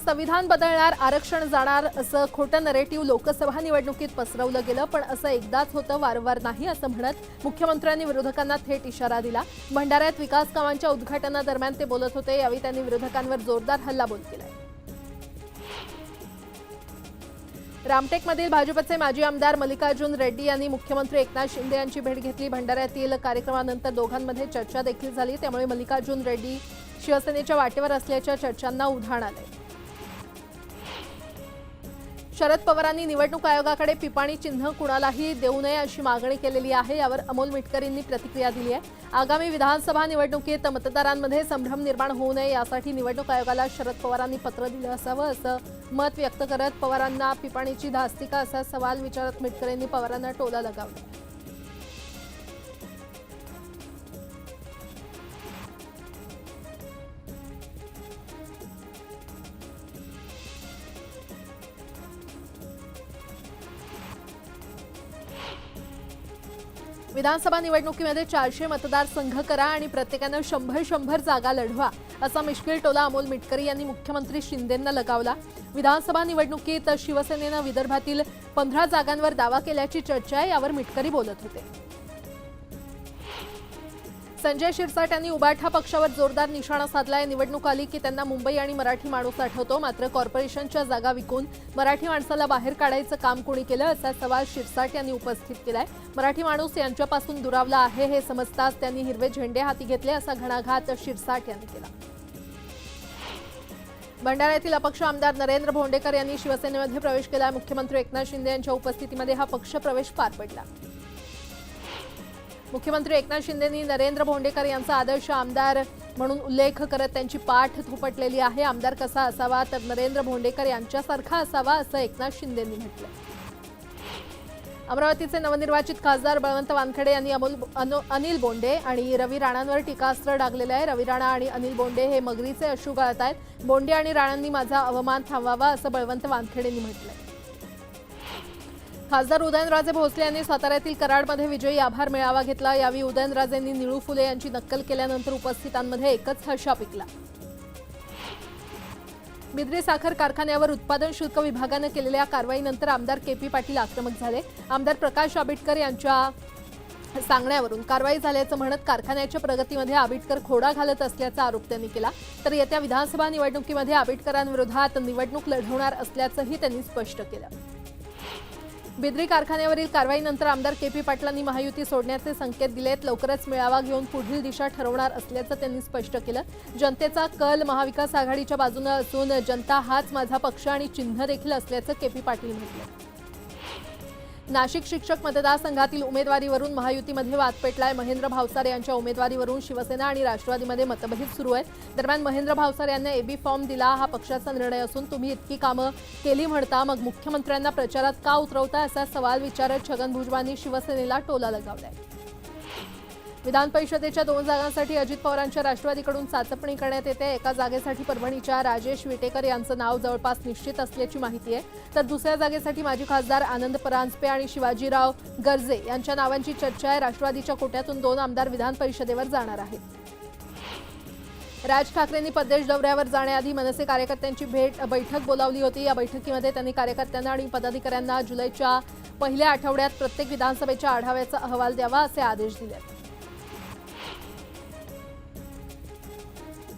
संविधान बदलणार, आरक्षण जाणार असं खोटं नरेटिव्ह लोकसभा निवडणुकीत पसरवलं गेलं, पण असं एकदाच होतं, वारंवार नाही असं म्हणत मुख्यमंत्र्यांनी विरोधकांना थेट इशारा दिला। भंडाऱ्यात विकास कामांच्या उद्घाटनादरम्यान ते बोलत होते। यावेळी त्यांनी विरोधकांवर जोरदार हल्लाबोल केला। रामटेकमधील भाजपचे माजी आमदार मल्लिकार्जुन रेड्डी यांनी मुख्यमंत्री एकनाथ शिंदे यांची भेट घेतली। भंडाऱ्यातील कार्यक्रमानंतर दोघांमध्ये चर्चा देखील झाली, त्यामुळे मल्लिकार्जुन रेड्डी शिवसेनेच्या वाटेवर असल्याच्या चर्चांना उधाण आले। शरद पवारांनी निवडणूक आयोगाकडे पिपाणी चिन्ह कुणालाही देऊ नये अशी मागणी केलेली आहे। यावर अमोल मिटकरींनी प्रतिक्रिया दिली आहे। आगामी विधानसभा निवडणुकीत मतदारांमध्ये संभ्रम निर्माण होऊ नये यासाठी निवडणूक आयोगाला शरद पवारांनी पत्र दिलं असावं असं मत व्यक्त करत पवारांना पिपाणीची धास्ती का असा सवाल विचारत मिटकरींनी पवारांना टोला लगावला। विधानसभा निवडणुकीमध्ये 400 मतदारसंघ करा आणि प्रत्येकाने 100 जागा लढवा असा मिश्किल टोला अमोल मिटकरी यांनी मुख्यमंत्री शिंदेंना लगावला। विधानसभा निवडणुकीत शिवसेनेनं विदर्भातील 15 जागांवर दावा केल्याची चर्चा आहे। यावर मिटकरी बोलत होते। संजय शिरसाट यांनी उबाठा पक्षावर जोरदार निशाणा साधलाय। निवडणूक आली की त्यांना मुंबई आणि मराठी माणूस आठवतो, मात्र कॉर्पोरेशनच्या जागा विकून मराठी माणसाला बाहेर काढायचं काम कोणी केलं असा सवाल शिरसाट यांनी उपस्थित केलाय। मराठी माणूस यांच्यापासून दुरावला आहे हे समजताच त्यांनी हिरवे झेंडे हाती घेतले असा घणाघात शिरसाट यांनी केला। भंडाऱ्यातील अपक्ष आमदार नरेंद्र भोंडेकर यांनी शिवसेनेमध्ये प्रवेश केला। मुख्यमंत्री एकनाथ शिंदे यांच्या उपस्थितीमध्ये हा पक्ष प्रवेश पार पडला। मुख्यमंत्री एकनाथ शिंदेंनी नरेंद्र भोंडेकर यांचा आदर्श आमदार म्हणून उल्लेख करत त्यांची पाठ थोपटलेली आहे। आमदार कसा असावा तर नरेंद्र भोंडेकर यांच्यासारखा असावा असं एकनाथ शिंदेंनी म्हटलं। अमरावतीचे नवनिर्वाचित खासदार बळवंत वानखेडे यांनी अनिल बोंडे आणि रवी राणांवर टीकास्त्र डागलेलं आहे। रवी राणा आणि अनिल बोंडे हे मगरीचे अश्रू गाळतायत। बोंडे आणि राणांनी माझा अवमान थांबवावा असं बळवंत वानखेडेंनी म्हटलंय। खासदार उदयनराजे भोसले यांनी साताऱ्यातील कराडमध्ये विजयी आभार मेळावा घेतला। यावेळी उदयनराजेंनी निळू फुले यांची नक्कल केल्यानंतर उपस्थितांमध्ये एकच हर्षा पिकला। बिद्री साखर कारखान्यावर उत्पादन शुल्क विभागाने केलेल्या कारवाईनंतर आमदार केपी पाटील आक्रमक झाले। आमदार प्रकाश आबिटकर यांच्या सांगण्यावरून कारवाई झाल्याचं म्हणत कारखान्याच्या प्रगतीमध्ये आबिटकर खोडा घालत असल्याचा आरोप त्यांनी केला। तर येत्या विधानसभा निवडणुकीमध्ये आबिटकरांविरोधात निवडणूक लढवणार असल्याचंही त्यांनी स्पष्ट केलं। बिद्री कारखान्यावरील कारवाईनंतर आमदार केपी पाटलांनी महायुती सोडण्याचे संकेत दिलेत। लवकरच मेळावा घेऊन पुढील दिशा ठरवणार असल्याचं त्यांनी स्पष्ट केलं। जनतेचा कल महाविकास आघाडीच्या बाजूने असून जनता हाच माझा पक्ष आणि चिन्ह देखील असल्याचं केपी पाटील म्हणाले। नाशिक शिक्षक मतदारसंघातील उमेदवारीवरून महायुतीमध्ये वाद पेटलाय। महेंद्र भावसार यांच्या उमेदवारीवरून शिवसेना आणि राष्ट्रवादीमध्ये मतभेद सुरू आहेत। दरम्यान महेंद्र भावसार यांना एबी फॉर्म दिला हा पक्षाचा निर्णय असून तुम्ही इतकी कामं केली म्हणता मग मुख्यमंत्र्यांना प्रचारात का उतरवता असा सवाल विचारत छगन भुजबळांनी शिवसेनेला टोला लगावलाय। विधान परिषदेच्या 2 जागांसाठी अजित पवारांच्या राष्ट्रवादीकडून चाचपणी करण्यात येते। एका जागेसाठी परभणीच्या राजेश विटेकर यांचं नाव जवळपास निश्चित असल्याची माहिती आहे, तर दुसऱ्या जागेसाठी माजी खासदार आनंद परांजपे आणि शिवाजीराव गर्जे यांच्या नावांची चर्चा आहे। राष्ट्रवादीच्या कोट्यातून 2 आमदार विधान परिषदेवर जाणार आहेत। राज ठाकरेंनी प्रदेश दौऱ्यावर जाण्याआधी मनसे कार्यकर्त्यांची बैठक बोलावली होती। या बैठकीमध्ये त्यांनी कार्यकर्त्यांना आणि पदाधिकाऱ्यांना जुलैच्या पहिल्या आठवड्यात प्रत्येक विधानसभेच्या आढाव्याचा अहवाल द्यावा असे आदेश दिले।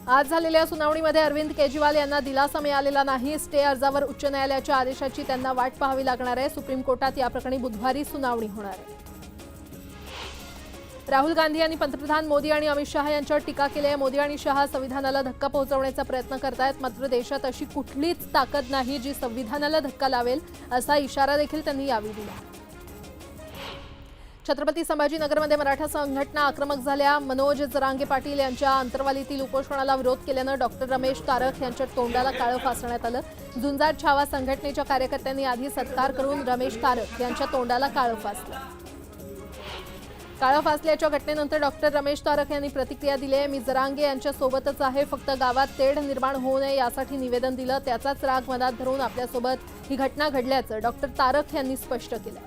आज झालेल्या सुनावणीमध्ये अरविंद केजरीवाल यांना दिलासा मिळालेला नाही। स्टे अर्जावर उच्च न्यायालयाच्या आदेशाची त्यांना वाट पाहावी लागणार आहे। सुप्रीम कोर्टात या प्रकरणी बुधवारी सुनावणी होणार आहे। राहुल गांधी यांनी पंतप्रधान मोदी आणि अमित शहा यांच्यावर टीका केली आहे। मोदी आणि शहा संविधानाला धक्का पोहोचवण्याचा प्रयत्न करतायत, मात्र देशात अशी कुठलीच ताकद नाही जी संविधानाला धक्का लावेल असा इशारा देखील त्यांनी यावेळी दिला। छत्रपती संभाजीनगरमध्ये मराठा संघटना आक्रमक झाल्या। मनोज जरांगे पाटील यांच्या अंतरवालीतील उपोषणाला विरोध केल्यानं डॉक्टर रमेश तारक यांच्या तोंडाला काळं फासण्यात आलं। झुंजार छावा संघटनेच्या कार्यकर्त्यांनी आधी सत्कार करून रमेश तारक यांच्या तोंडाला काळं फासलं। काळं फासल्याच्या घटनेनंतर डॉक्टर रमेश तारक यांनी प्रतिक्रिया दिली आहे। मी जरांगे यांच्या सोबतच आहे, फक्त गावात तेढ निर्माण होऊ नये यासाठी निवेदन दिलं, त्याचाच राग मनात धरून आपल्यासोबत ही घटना घडल्याचं डॉक्टर तारक यांनी स्पष्ट केलं।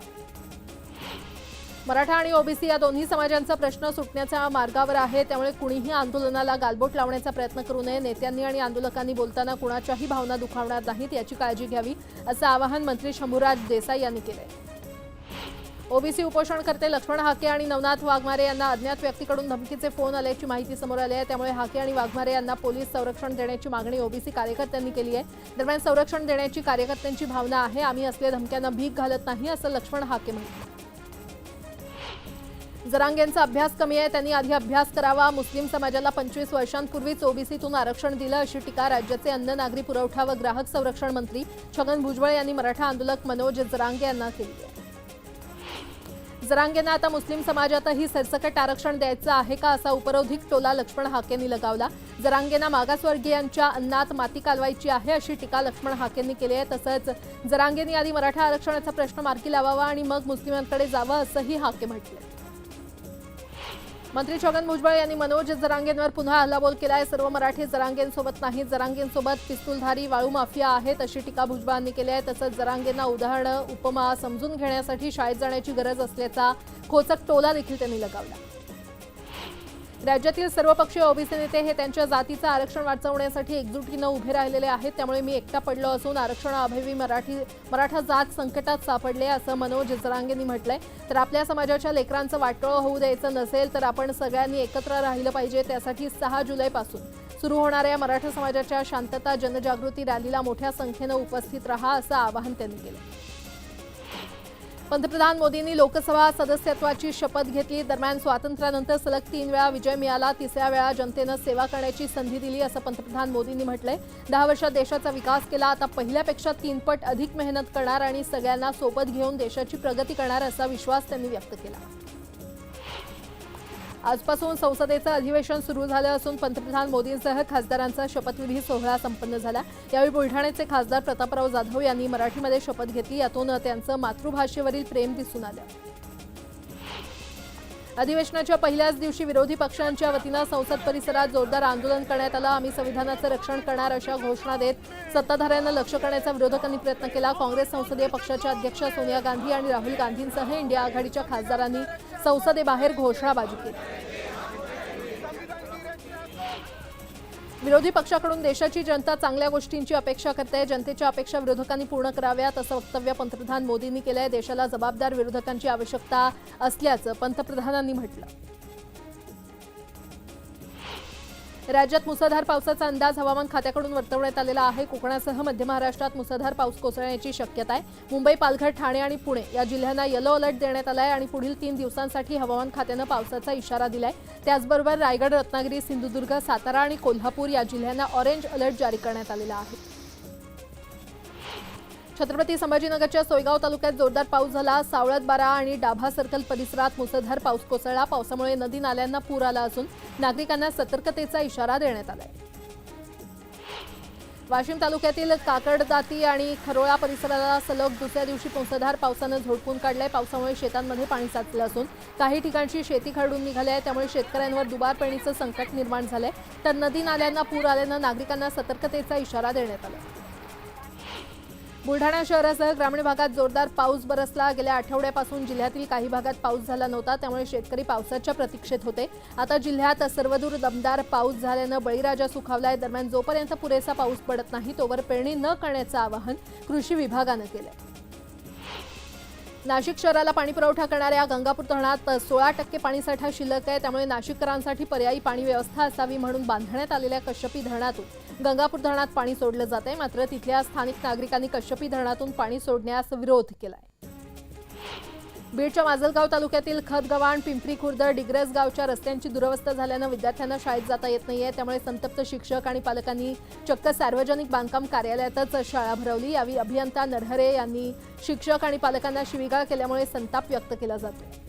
मराठा आणि ओबीसी या दोन्ही समाजांचा प्रश्न सुटण्याच्या मार्गावर आहे, त्यामुळे कुणीही आंदोलनाला गालबोट लावण्याचा प्रयत्न करू नये. नेत्यांनी आणि आंदोलकांनी बोलताना कुणाच्याही भावना दुखावणार नाहीत याची काळजी घ्यावी, असं आवाहन मंत्री शंभूराज देसाई यांनी केलंय. ओबीसी उपोषणकर्ते लक्ष्मण हाके आणि नवनाथ वाघमारे यांना अज्ञात व्यक्तीकडून धमकीचे फोन आल्याची माहिती समोर आली आहे. त्यामुळे हाके आणि वाघमारे यांना पोलीस संरक्षण देण्याची मागणी ओबीसी कार्यकर्त्यांनी केली आहे. दरम्यान संरक्षण देण्याची कार्यकर्त्यांची भावना आहे. आम्ही असल्या धमक्यांना भीक घालत नाही, असं लक्ष्मण हाके म्हणाले. जरांगेंचा अभ्यास कमी आहे, त्यांनी आधी अभ्यास करावा. मुस्लिम समाजाला 25 वर्षांपूर्वीच ओबीसीतून आरक्षण दिलं, अशी टीका राज्याचे अन्न, नागरी पुरवठा व ग्राहक संरक्षण मंत्री छगन भुजबळ यांनी मराठा आंदोलक मनोज जरांगे यांना केली आहे. जरांगेंना आता मुस्लिम समाजातही सरसकट आरक्षण द्यायचं आहे का, असा उपरोधिक टोला लक्ष्मण हाकेंनी लगावला. जरांगेंना मागासवर्गीयांच्या अन्नात माती कालवायची आहे, अशी टीका लक्ष्मण हाकेंनी केली आहे. तसंच जरांगेंनी आधी मराठा आरक्षणाचा प्रश्न मार्गी लावावा आणि मग मुस्लिमांकडे जावं, असंही हाके म्हटले. मंत्री छगन भुजबळ यांनी मनोज जरांगेंवर पुन्हा हल्लाबोल केलाय. सर्व मराठी जरांगेंसोबत नाहीत, जरांगेंसोबत पिस्तूलधारी वाळू माफिया आहेत, अशी टीका भुजबळांनी केली आहे. तसंच जरांगेंना उदाहरणं उपमा समजून घेण्यासाठी शाळेत जाण्याची गरज असल्याचा खोचक टोला देखील त्यांनी लगावला. राज्यातील सर्वपक्षीय ओबीसी नेते हे त्यांच्या जातीचं आरक्षण वाचवण्यासाठी एकजुटीनं उभे राहिलेले आहेत, त्यामुळे मी एकटा पडलो असून आरक्षणाअभावी मराठा जात संकटात सापडले, असं मनोज जरांगेंनी म्हटलंय. तर आपल्या समाजाच्या लेकरांचं वाटोळं होऊ द्यायचं नसेल तर आपण सगळ्यांनी एकत्र राहिलं पाहिजे. त्यासाठी 6 जुलैपासून सुरू होणाऱ्या मराठा समाजाच्या शांतता जनजागृती रॅलीला मोठ्या संख्येनं उपस्थित राहा, असं आवाहन त्यांनी केलं. पंतप्रधान मोदींनी लोकसभा सदस्यत्वाची शपथ घेतली. दरम्यान स्वातंत्र्यानंतर सलग 3 वेळा विजय मिळाला, 3ऱ्या वेळा जनतेनं सेवा करण्याची संधी दिली, असं पंतप्रधान मोदींनी म्हटलंय. 10 वर्षात देशाचा विकास केला, आता पहिल्यापेक्षा 3 पट अधिक मेहनत करणार आणि सगळ्यांना सोबत घेऊन देशाची प्रगती करणार, असा विश्वास त्यांनी व्यक्त केला. आजपासून संसदेचं अधिवेशन सुरू झालं असून पंतप्रधान मोदींसह खासदारांचा शपथविधी सोहळा संपन्न झाला. यावेळी बुलढाण्याचे खासदार प्रतापराव जाधव यांनी मराठीमध्ये शपथ घेतली. यातून त्यांचं मातृभाषेवरील प्रेम दिसून आलं. अधिवेशनाच्या पहिल्याच दिवशी विरोधी पक्षांच्या वतीनं संसद परिसरात जोरदार आंदोलन करण्यात आलं. आम्ही संविधानाचं रक्षण करणार, अशा घोषणा देत सत्ताधाऱ्यांना लक्ष करण्याचा विरोधकांनी प्रयत्न केला. काँग्रेस संसदीय पक्षाच्या अध्यक्ष सोनिया गांधी आणि राहुल गांधींसह इंडिया आघाडीच्या खासदारांनी संसदेबाहेर घोषणाबाजी केली. विरोधी पक्षाकडून देशाची जनता चांगल्या गोष्टींची अपेक्षा करते, जनतेच्या अपेक्षा विरोधकांनी पूर्ण कराव्यात, असं वक्तव्य पंतप्रधान मोदींनी केलंय. देशाला जबाबदार विरोधकांची आवश्यकता असल्याचं पंतप्रधानांनी म्हटलं. राज्यात मुसळधार पावसाचा अंदाज हवामान खात्याकडून वर्तवण्यात आलेला आहे. कोकणासह मध्य महाराष्ट्रात मुसळधार पाऊस कोसळण्याची शक्यता आहे. मुंबई, पालघर, ठाणे आणि पुणे या जिल्ह्यांना येलो अलर्ट देण्यात आला आहे आणि पुढील 3 दिवसांसाठी हवामान खात्यानं पावसाचा इशारा दिलाय. त्याचबरोबर रायगड, रत्नागिरी, सिंधुदुर्ग, सातारा आणि कोल्हापूर या जिल्ह्यांना ऑरेंज अलर्ट जारी करण्यात आलेला आहे. छत्रपती संभाजीनगरच्या सोयगाव तालुक्यात जोरदार पाऊस झाला. सावळतबारा आणि डाभा सर्कल परिसरात मुसळधार पाऊस कोसळला. पावसामुळे नदी नाल्यांना पूर आला असून नागरिकांना सतर्कतेचा इशारा देण्यात आलाय. वाशिम तालुक्यातील काकडदाती आणि खरोळा परिसराला सलग दुसऱ्या दिवशी मुसळधार पावसानं झोडपून काढलंय. पावसामुळे शेतांमध्ये पाणी साचलं असून काही ठिकाणची शेती खरडून निघाली आहे, त्यामुळे शेतकऱ्यांवर दुबार पेरणीचं संकट निर्माण झालंय. तर नदी नाल्यांना पूर आल्यानं नागरिकांना सतर्कतेचा इशारा देण्यात आला. बुलढाणा शहरासह ग्रामीण भागात जोरदार पाऊस बरसला. गेल्या आठवड्यापासून जिल्ह्यातील काही भागात पाऊस झाला नव्हता, त्यामुळे शेतकरी पावसाच्या प्रतीक्षेत होते. आता जिल्ह्यात सर्वदूर दमदार पाऊस झाल्यानं बळीराजा सुखावलाय. दरम्यान जोपर्यंत पुरेसा पाऊस पडत नाही तोवर पेरणी न करण्याचं आवाहन कृषी विभागानं केलंय. नाशिक शहराला पाणीपुरवठा करणाऱ्या गंगापूर धरणात 16% पाणीसाठा शिल्लक आहे, त्यामुळे नाशिककरांसाठी पर्यायी पाणी व्यवस्था असावी म्हणून बांधण्यात आलेल्या कश्यपी धरणातून गंगापूर धरणात पाणी सोडलं जात आहे. मात्र तिथल्या स्थानिक नागरिकांनी कश्यपी धरणातून पाणी सोडण्यास विरोध केलाय. बीडच्या माजलगाव तालुक्यातील खतगव्हाण, पिंपरी खुर्द, डिग्रस गावच्या रस्त्यांची दुरवस्था झाल्यानं विद्यार्थ्यांना शाळेत जाता येत नाहीये. त्यामुळे संतप्त शिक्षक आणि पालकांनी चक्क सार्वजनिक बांधकाम कार्यालयातच शाळा भरवली. यावेळी अभियंता नरहरे यांनी शिक्षक आणि पालकांना शिवीगाळ केल्यामुळे संताप व्यक्त केला जातो.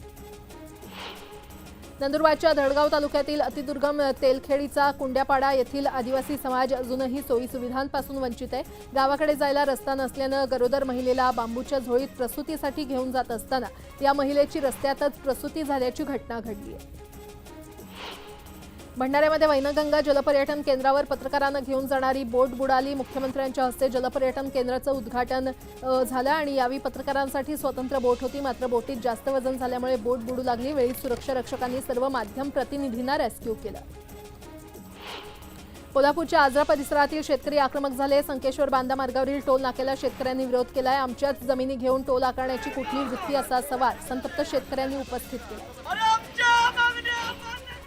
नंदुरबारच्या धडगाव तालुक्यातील अतिदुर्गम तेलखेडीचा कुंड्यापाडा येथील आदिवासी समाज अजूनही सोयी सुविधांपासून वंचित आहे. गावाकडे जायला रस्ता नसल्यानं गरोदर महिलेला बांबूच्या झोळीत प्रसूतीसाठी घेऊन जात असताना या महिलेची रस्त्यातच प्रसूती झाल्याची घटना घडली आहे. भंडाऱ्यामध्ये वैनगंगा जलपर्यटन केंद्रावर पत्रकारांना घेऊन जाणारी बोट बुडाली। मुख्यमंत्र्यांच्या हस्ते जलपर्यटन केंद्राचं उद्घाटन झालं आणि यावेळी पत्रकारांसाठी स्वतंत्र बोट होती, मात्र बोटीत जास्त वजन झाल्यामुळे बोट बुडू लागली। वेळी सुरक्षा रक्षकांनी सर्व माध्यम प्रतिनिधींना रेस्क्यू केलं। कोल्हापूरच्या आजरा परिसरातील शेतकरी आक्रमक झाले। संकेश्वर बांधा मार्गावरील टोल नाक्याला शेतकऱ्यांनी विरोध केलाय। आमच्याच जमिनी घेऊन टोल आकारण्याची कुठली वृत्ती असा सवाल संतप्त शेतकऱ्यांनी उपस्थित केला।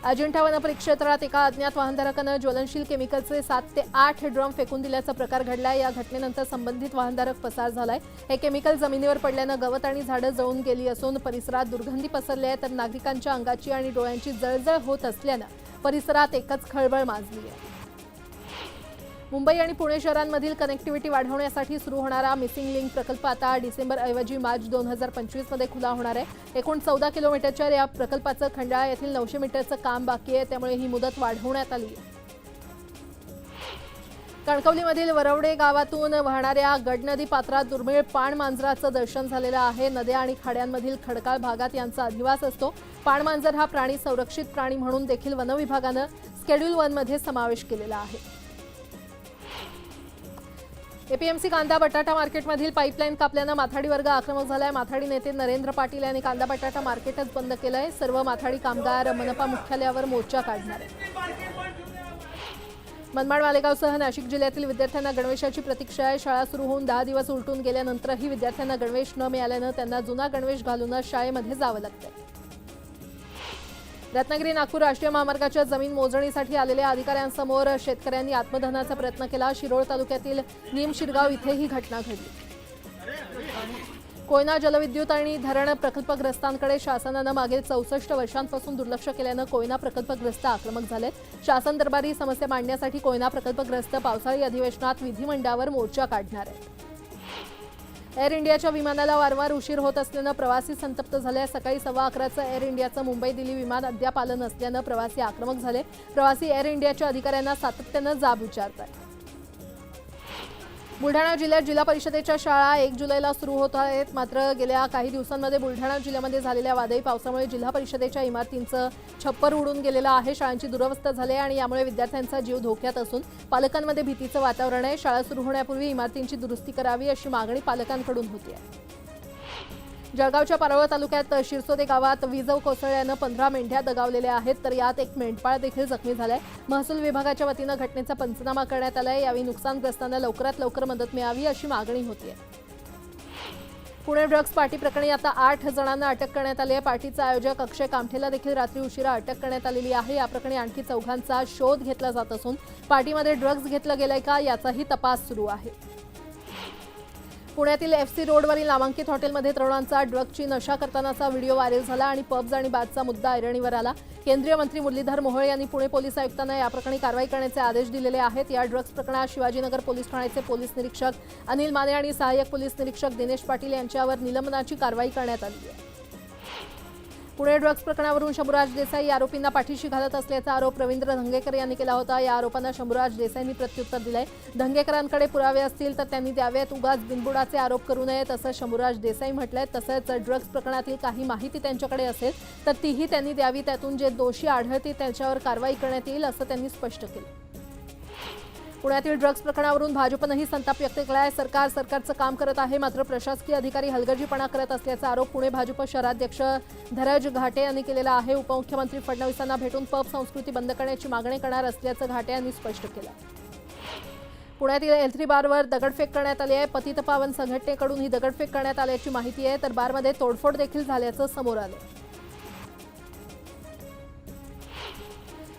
अजिंठा वन परिक्षेत्रात एका अज्ञात वाहनधारकानं ज्वलनशील केमिकलचे 7 ते 8 ड्रम फेकून दिल्याचा प्रकार घडलाय। या घटनेनंतर संबंधित वाहनधारक पसार झालाय। हे केमिकल जमिनीवर पडल्यानं गवत आणि झाडं जळून गेली असून परिसरात दुर्गंधी पसरली आहे, तर नागरिकांच्या अंगाची आणि डोळ्यांची जळजळ होत असल्यानं परिसरात एकच खळबळ माजली आहे। मुंबई आणि पुणे शहरांमधील कनेक्टिव्हिटी वाढवण्यासाठी सुरू होणारा मिसिंग लिंक प्रकल्प आता डिसेंबरऐवजी मार्च 2025 मध्ये खुला होणार आहे। एकूण 14 किलोमीटरच्या या प्रकल्पाचं खंडाळा येथील 900 मीटरचं काम बाकी आहे, त्यामुळे ही मुदत वाढवण्यात आली आहे। कणकवलीमधील वरवडे गावातून वाहणाऱ्या गडनदी पात्रात दुर्मिळ पाणमांजराचं दर्शन झालेलं आहे। नद्या आणि खाड्यांमधील खडकाळ भागात यांचा अधिवास असतो। पाणमांजर हा प्राणी संरक्षित प्राणी म्हणून देखील वन विभागानं शेड्यूल 1 मध्ये समावेश केलेला आहे। एपीएमसी कांदा बटाटा मार्केटमधील पाईपलाईन कापल्यानं माथाडी वर्ग आक्रमक झालाय। माथाडी नेते नरेंद्र पाटील यांनी कांदा बटाटा मार्केटच बंद केलंय। सर्व माथाडी कामगार मनपा मुख्यालयावर मोर्चा काढणार आहेत। मनमाड मालेगावसह नाशिक जिल्ह्यातील विद्यार्थ्यांना गणवेशाची प्रतीक्षा आहे। शाळा सुरू होऊन 10 दिवस उलटून गेल्यानंतरही विद्यार्थ्यांना गणवेश न मिळाल्यानं त्यांना जुना गणवेश घालूनच शाळेमध्ये जावं लागतंय। रत्नागिरी नागपूर राष्ट्रीय महामार्गाच्या जमीन मोजणीसाठी आलेल्या अधिकाऱ्यांसमोर शेतकऱ्यांनी आत्मदहनाचा प्रयत्न केला। शिरोळ तालुक्यातील नीम शिरगाव इथे ही घटना घडली। कोयना जलविद्युत आणि धरण प्रकल्पग्रस्तांकडे शासनानं मागील 64 वर्षांपासून दुर्लक्ष केल्यानं कोयना प्रकल्पग्रस्त आक्रमक झालेत। शासन दरबारी समस्या मांडण्यासाठी कोयना प्रकल्पग्रस्त पावसाळी अधिवेशनात विधिमंडळावर मोर्चा काढणार आहेत। एअर इंडियाच्या विमानाला वारंवार उशीर होत असल्यानं प्रवासी संतप्त झाले। सकाळी 11:15चं एअर इंडियाचं मुंबई दिल्ली विमान अद्याप आलं नसल्यानं प्रवासी आक्रमक झाले। प्रवासी एअर इंडियाच्या अधिकाऱ्यांना सातत्यानं जाब विचारतात। बुलढाणा जिल्ह्यात जिल्हा परिषदेच्या शाळा 1 जुलैला सुरू होत आहेत, मात्र गेल्या काही दिवसांमध्ये बुलढाणा जिल्ह्यामध्ये झालेल्या वादळी पावसामुळे जिल्हा परिषदेच्या इमारतींचं छप्पर उडून गेलेलं आहे। शाळांची दुरवस्था झाली आहे आणि यामुळे विद्यार्थ्यांचा जीव धोक्यात असून पालकांमध्ये भीतीचं वातावरण आहे। शाळा सुरू होण्यापूर्वी इमारतींची दुरुस्ती करावी अशी मागणी पालकांकडून होती आहे। जळगावच्या पारोळा तालुक्यात शिरसोदे गावात वीज कोसळल्यानं 15 मेंढ्या दगावलेल्या आहेत, तर यात एक मेंढपाळ देखील जखमी झालाय। महसूल विभागाच्या वतीनं घटनेचा पंचनामा करण्यात आलाय। यावेळी नुकसानग्रस्तांना लवकरात लवकर मदत मिळावी अशी मागणी होती आहे। पुणे ड्रग्ज पार्टी प्रकरणी आता 8 जणांना अटक करण्यात आली आहे। पार्टीचा आयोजक अक्षय कामठेला देखील रात्री उशिरा अटक करण्यात आलेली आहे। या प्रकरणी आणखी 4घांचा शोध घेतला जात असून पार्टीमध्ये ड्रग्ज घेतलं गेलंय का याचाही तपास सुरू आहे। पुण्यातील एफसी रोडवरील नामांकित हॉटेलमध्ये तरुणांचा ड्रग्जची नशा करतानाचा व्हिडिओ व्हायरल झाला आणि पब्स आणि बारचा मुद्दा ऐरणीवर आला। केंद्रीय मंत्री मुरलीधर मोहोळ यांनी पुणे पोलीस आयुक्तांना या प्रकरणी कारवाई करण्याचे आदेश दिलेले आहेत। या ड्रग्ज प्रकरणात शिवाजीनगर पोलीस ठाण्याचे पोलीस निरीक्षक अनिल माने आणि सहाय्यक पोलीस निरीक्षक दिनेश पाटील यांच्यावर निलंबनाची कारवाई करण्यात आली आहे। पुणे ड्रग्ज प्रकरणावरून शंभूराज देसाई आरोपींना पाठीशी घालत असल्याचा आरोप रवींद्र धंगेकर यांनी केला होता। या आरोपांना शंभूराज देसाईंनी प्रत्युत्तर दिलंय। धंगेकरांकडे पुरावे असतील तर त्यांनी द्यावेत, उगाच बिनबुडाचे आरोप करू नयेत असं शंभूराज देसाई म्हटलंय। तसंच ड्रग्ज प्रकरणातील काही माहिती त्यांच्याकडे असेल तर तीही त्यांनी द्यावी, त्यातून जे दोषी आढळतील त्यांच्यावर कारवाई करण्यात येईल असं त्यांनी स्पष्ट केलं। पुण्यातील ड्रग्ज प्रकरणावरून भाजपनंही संताप व्यक्त केला आहे। सरकारचं काम करत आहे, मात्र प्रशासकीय अधिकारी हलगर्जीपणा करत असल्याचा आरोप पुणे भाजप शहराध्यक्ष धीरज घाटे यांनी केलेला आहे। उपमुख्यमंत्री फडणवीसांना भेटून पब संस्कृती बंद करण्याची मागणी करणार असल्याचं घाटे यांनी स्पष्ट केलं। पुण्यातील L3 बारवर दगडफेक करण्यात आली आहे। पतितपावन संघटनेकडून ही दगडफेक करण्यात आल्याची माहिती आहे, तर बारमध्ये तोडफोड देखील झाल्याचं समोर आलं।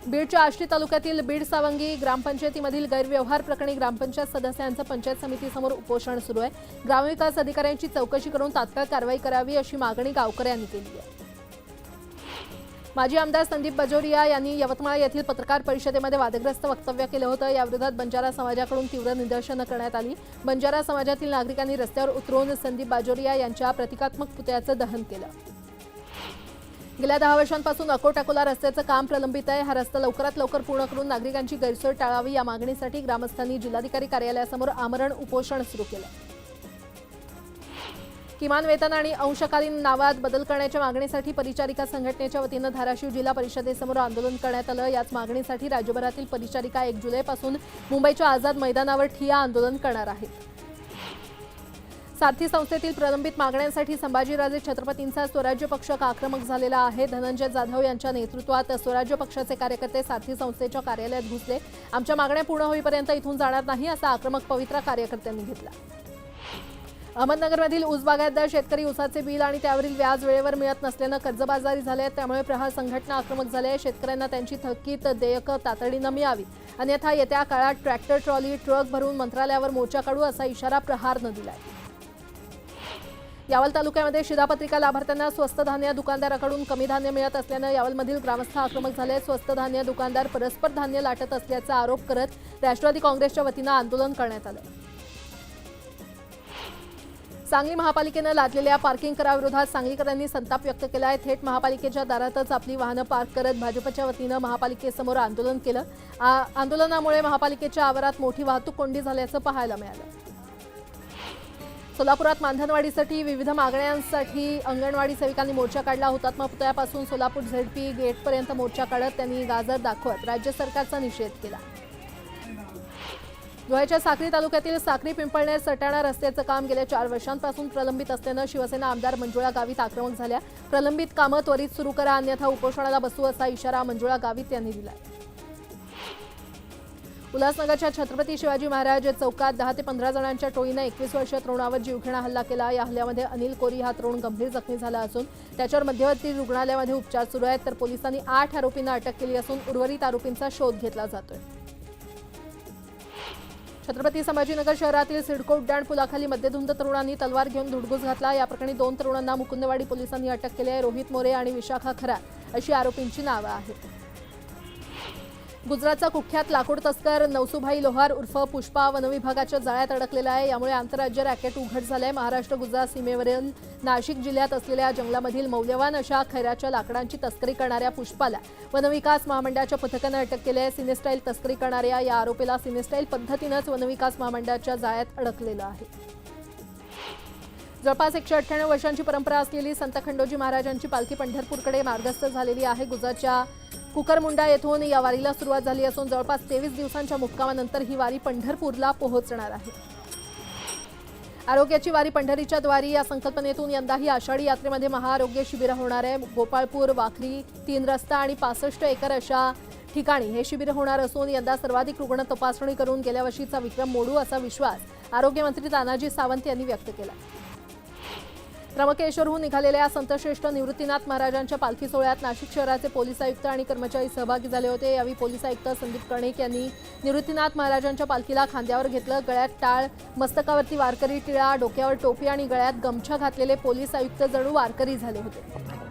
बीडच्या आष्टी तालुक्यातील बीड सावंगी ग्रामपंचायतीमधील गैरव्यवहार प्रकरणी ग्रामपंचायत सदस्यांचं पंचायत समितीसमोर उपोषण सुरू आहे। ग्रामविकास अधिकाऱ्यांची चौकशी करून तात्काळ कारवाई करावी अशी मागणी गावकऱ्यांनी केली आहे। माजी आमदार संदीप बाजोरिया यांनी यवतमाळ येथील पत्रकार परिषदेमध्ये वादग्रस्त वक्तव्य केलं होतं। याविरोधात बंजारा समाजाकडून तीव्र निदर्शनं करण्यात आली। बंजारा समाजातील नागरिकांनी रस्त्यावर उतरून संदीप बाजोरिया यांच्या प्रतिकात्मक पुतळ्याचं दहन केलं। गेल्या 10 वर्षांपासून अकोट-अकोला रस्त्याचं काम प्रलंबित आहे। हा रस्ता लवकरात लवकर पूर्ण करून नागरिकांची गैरसोय टाळावी या मागणीसाठी ग्रामस्थांनी जिल्हाधिकारी कार्यालयासमोर आमरण उपोषण सुरू केलं। किमान वेतन आणि अंशकालीन नावात बदल करण्याच्या मागणीसाठी परिचारिका संघटनेच्या वतीनं धाराशिव जिल्हा परिषदेसमोर आंदोलन करण्यात आलं। याच मागणीसाठी राज्यभरातील परिचारिका 1 जुलैपासून मुंबईच्या आझाद मैदानावर ठिय्या आंदोलन करणार आहेत। सारथी संस्थेतील प्रलंबित मागण्यांसाठी संभाजीराजे छत्रपतींचा स्वराज्य पक्ष आक्रमक झालेला आहे। धनंजय जाधव यांच्या नेतृत्वात स्वराज्य पक्षाचे कार्यकर्ते सारथी संस्थेच्या कार्यालयात घुसले। आमच्या मागण्या पूर्ण होईपर्यंत इथून जाणार नाही असा आक्रमक पवित्रा कार्यकर्त्यांनी घेतला। अहमदनगरमधील ऊस बागायतदार शेतकरी ऊसाचे बिल आणि त्यावरील व्याज वेळेवर मिळत नसल्यानं कर्जबाजारी झाले आहेत। त्यामुळे प्रहार संघटना आक्रमक झाली आहे। शेतकऱ्यांना त्यांची थकीत देयकं तातडीनं मिळावी, अन्यथा येत्या काळात ट्रॅक्टर ट्रॉली ट्रक भरून मंत्रालयावर मोर्चा काढू असा इशारा प्रहारनं दिलाय। यावल तालुक्यामध्ये शिधापत्रिका लाभार्थ्यांना स्वस्त धान्य दुकानदाराकडून कमी धान्य मिळत असल्यानं यावलमधील ग्रामस्थ आक्रमक झाले। स्वस्त धान्य दुकानदार परस्पर धान्य लाटत असल्याचा आरोप करत राष्ट्रवादी काँग्रेसच्या वतीनं आंदोलन करण्यात आलं। सांगली महापालिकेनं लादलेल्या पार्किंग कराविरोधात सांगलीकरांनी संताप व्यक्त केला आहे। थेट महापालिकेच्या दारातच आपली वाहनं पार्क करत भाजपच्या वतीनं महापालिकेसमोर आंदोलन केलं। आंदोलनामुळे महापालिकेच्या आवारात मोठी वाहतूक कोंडी झाल्याचं पाहायला मिळालं। सोलापुरात मानधनवाढीसाठी विविध मागण्यांसाठी अंगणवाडी सेविकांनी मोर्चा काढला। हुतात्मा पुतळ्यापासून सोलापूर झेडपी गेटपर्यंत मोर्चा काढत त्यांनी गाजर दाखवत राज्य सरकारचा निषेध केला। धुळ्याच्या साक्री तालुक्यातील साक्री पिंपळनेर सटाणा रस्त्याचं काम गेल्या 4 वर्षांपासून प्रलंबित असल्यानं शिवसेना आमदार मंजुळा गावित आक्रमक झाल्या। प्रलंबित कामं त्वरित सुरू करा, अन्यथा उपोषणाला बसू असा इशारा मंजुळा गावित यांनी दिला। उल्हासनगरच्या छत्रपती शिवाजी महाराज चौकात 10 ते 15 जणांच्या टोळीने 21 वर्षीय तरुणावर जीवघेणा हल्ला केला। या हल्ल्यामध्ये अनिल कोरी हा तरुण गंभीर जखमी झाला असून त्याच्यावर मध्यवर्ती रुग्णालयामध्ये उपचार सुरू आहेत। तर पोलिसांनी 8 आरोपींना अटक केली असून उर्वरित आरोपींचा शोध घेतला जातोय। छत्रपती संभाजीनगर शहरातील सिडको उड्डाण पुलाखाली मध्यधुंद तरुणांनी तलवार घेऊन धुडगूस घातला। या प्रकरणी 2 तरुणांना मुकुंदवाडी पोलिसांनी अटक केली आहे। रोहित मोरे आणि विशाखा खरात अशी आरोपींची नावं आहेत। गुजरातचा कुख्यात लाकूड तस्कर नवसुभाई लोहार उर्फ पुष्पा वनविभागाच्या जाळ्यात अडकलेला आहे। यामुळे आंतरराज्य रॅकेट उघड झालंय। महाराष्ट्र गुजरात सीमेवरील नाशिक जिल्ह्यात असलेल्या जंगलामधील मौल्यवान अशा खैराच्या लाकडांची तस्करी करणाऱ्या पुष्पाला वनविकास महामंडळाच्या पथकानं अटक केली आहे। सिनेस्टाईल तस्करी करणाऱ्या या आरोपीला सिनेस्टाईल पद्धतीनंच वनविकास महामंडळाच्या जाळ्यात अडकलेलं आहे। जवळपास 198 वर्षांची परंपरा असलेली संत खंडोजी महाराजांची पालखी पंढरपूरकडे मार्गस्थ झालेली आहे। गुजरातच्या कुकरमुंडा येथून या वारीला सुरुवात झाली असून जवळपास 23 दिवसांच्या मुक्कामानंतर ही वारी पंढरपूरला पोहोचणार आहे। आरोग्याची वारी पंढरीच्या द्वारी या संकल्पनेतून यंदाही आषाढी यात्रेमध्ये महाआरोग्य शिबिर होणार आहे। गोपाळपूर, वाखरी, 3 रस्ता आणि 65 एकर अशा ठिकाणी हे शिबिर होणार असून यंदा सर्वाधिक रुग्ण तपासणी करून गेल्या वर्षीचा विक्रम मोडू असा विश्वास आरोग्यमंत्री तानाजी सावंत यांनी व्यक्त केला। त्र्यंबकेश्वरहून निघालेल्या संतश्रेष्ठ निवृत्तीनाथ महाराजांच्या पालखी सोहळ्यात नाशिक शहराचे पोलीस आयुक्त आणि कर्मचारी सहभागी झाले होते। यावेळी पोलीस आयुक्त संदीप कर्णिक यांनी निवृत्तीनाथ महाराजांच्या पालखीला खांद्यावर घेतलं। गळ्यात टाळ, मस्तकावरती वारकरी टिळा, डोक्यावर टोपी आणि गळ्यात गमछा घातलेले पोलीस आयुक्त जणू वारकरी झाले होते।